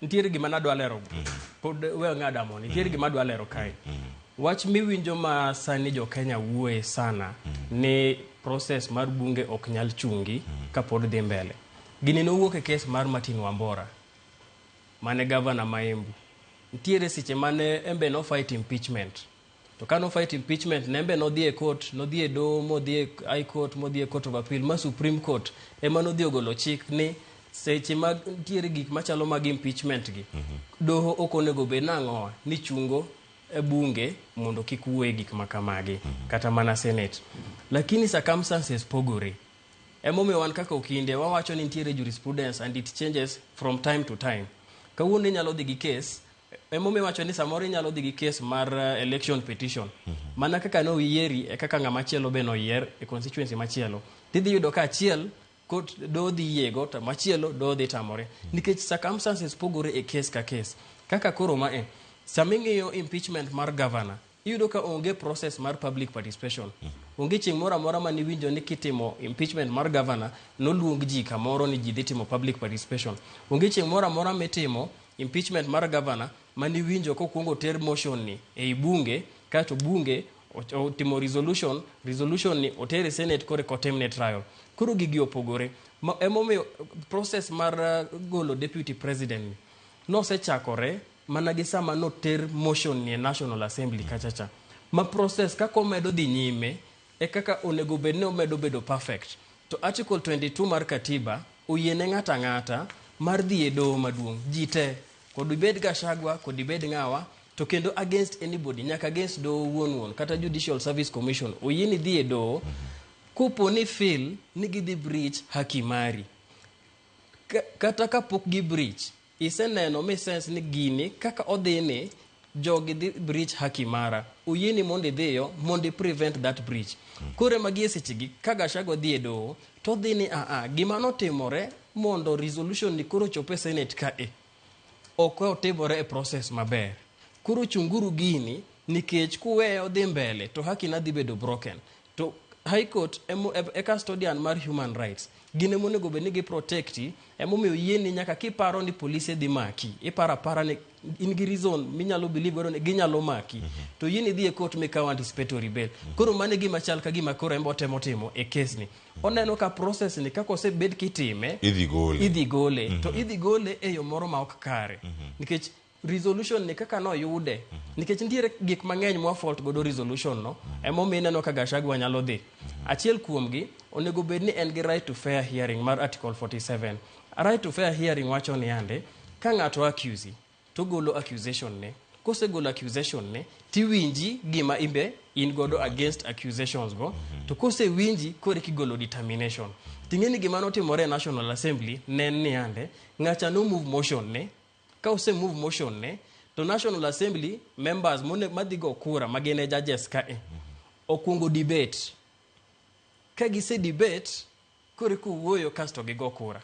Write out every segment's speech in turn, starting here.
nitiere gima nadwa lero pod we ng'ada mo nitiere gima adwa lero kae wach miwinjo ma sani jo Kenya wuoye sana ni process mar bunge ok nyal chungi kapod dhi mbele gini nowuok e kes mar Martin Wambora mane governor ma Embu nitiere siche mane embe no fight impeachment to kano fight impeachment nembe no dhi e court no dhi e doho mo dhi e high court mo dhi e court of appeal ma Supreme Court ema no dhi ogolo chik ni seche mag nitiere gik machalo mag impeachment gi doho okonego be nang'owa ni chungo e bunge mondo kik wuoye gik makamagi kata mana senate lakini circumstances pogore emomiyo wan kaka okinde wawacho ni nitiere jurisprudence and it changes from time to time kawuono inyalo dhi gi case emomiyo wacho ni samoro inyalo dhi gi case mar election petition mana kaka no yieri e kaka ng'ama chielo be no yier e constituency machielo tidhi yudo ka achiel court do dhi yego to machielo do dhi tamore nikech circumstances pogore e case ka case kaka koro ma saming'iyo impeachment mar governor iyudo ka onge process mar public participation onge chieng' moro amora mani winjo ni kitimo impeachment mar governor noluong ji kamoro ni ji dhi timo public participation onge chieng' moro amora mitimo impeachment mar governor mani winjo kokuongo ter motion ni ei bunge kato bunge otimo resolution ni otere senate kore kotemne trial koro gigi opogore emomiyo process mar golo deputy president nosechakore mana gi sama noter motion ni National Assembly kachacha ma process kako medo dhi nyime e kaka onego bedne omedo bedo perfect to article 22 mar katiba oyiene ng'ata ng'ata mar dhi e doho maduong' ji te kod ibed Gachagua kod ibed ng'awa to kendo against anybody nyaka against doho wuon kata Judicial Service Commission oyieni dhi e doho kupo ni feel ni gidhi breach haki mari kata kapok gi breach iseneno mi sense ni gini kaka odhini jogi dhi breach haki mara oyieni mondo dhiyo mondo prevent that breach kore magi esechigi ka Gachagua dhi e doho to dhini gima notimore mondo resolution ni koro chope senate ka ok otimore e process maber koro chunguru gini nikech kuweyo dhi mbele to haki na dhi bedo broken to high court e custodian mar human rights gine monego be ni gi protecti emomiyo yieni nyaka kiparo ni polisi dhi maki ipara ni in gi reason minyalo believe godo ni ginyalo maki to yieni dhi e court mikawo anticipatory bail koro mane gima chal ka gima koro embo temo e case ni oneno ka process ni kako osebed kitime idhi gole to idhi gole e yo moro ma ok kare nikech resolution ni kaka no yude nikech nitiere gik mang'eny mwa fault godo resolution no emomiyo ineno ka Gachagua nyalo dhi achiel kuomgi onego bed ni en gi right to fair hearing mar article 47 right to fair hearing wacho ni ande ka ng'ato accuse to golo accusation ne kosegolo accusation ne tiwinji gima imbe in godo against accusations go to kosewinji kore kigolo determination ting'eni gima notimore National Assembly nen ni ande ng'acha no move motion ne ka ose move motion ne to National Assembly members madhigo kura magene judges ka okungo debate ka gise debate kore kuwuoyo kasto gigo kura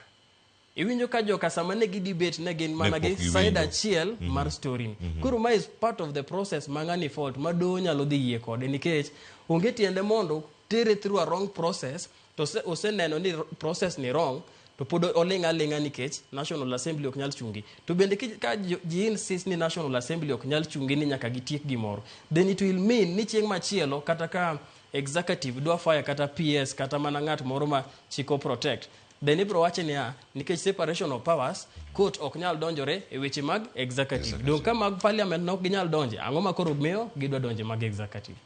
iwinjo ka joka sama ne gi debate ne gin mana gi side achiel mar story koro ma is part of the process mang'ani fault ma doho nyalo dhi yie kode nikech onge tiende mondo tere through a wrong process to oseneno ni process ni wrong to pod oling'a nikech National Assembly ok nyal chungi to bende ka ji insist ni National Assembly ok nyal chungi ni nyaka gitiek gimoro then it will mean ni chieng' machielo kata ka executive dwa fire kata PS kata mana ng'at moro ma chiko protect then ibro wache ni nikech separation of powers court ok nyal donjore e weche mag executive donc ka mag parliament nok ginyal donje ang'o ma koro miyo gidwa donje mag executive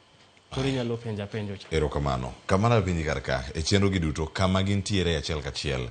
koro inyalo penjo erokamano kamano vinyi karka e chenro gi duto kama gintiere achiel kachiel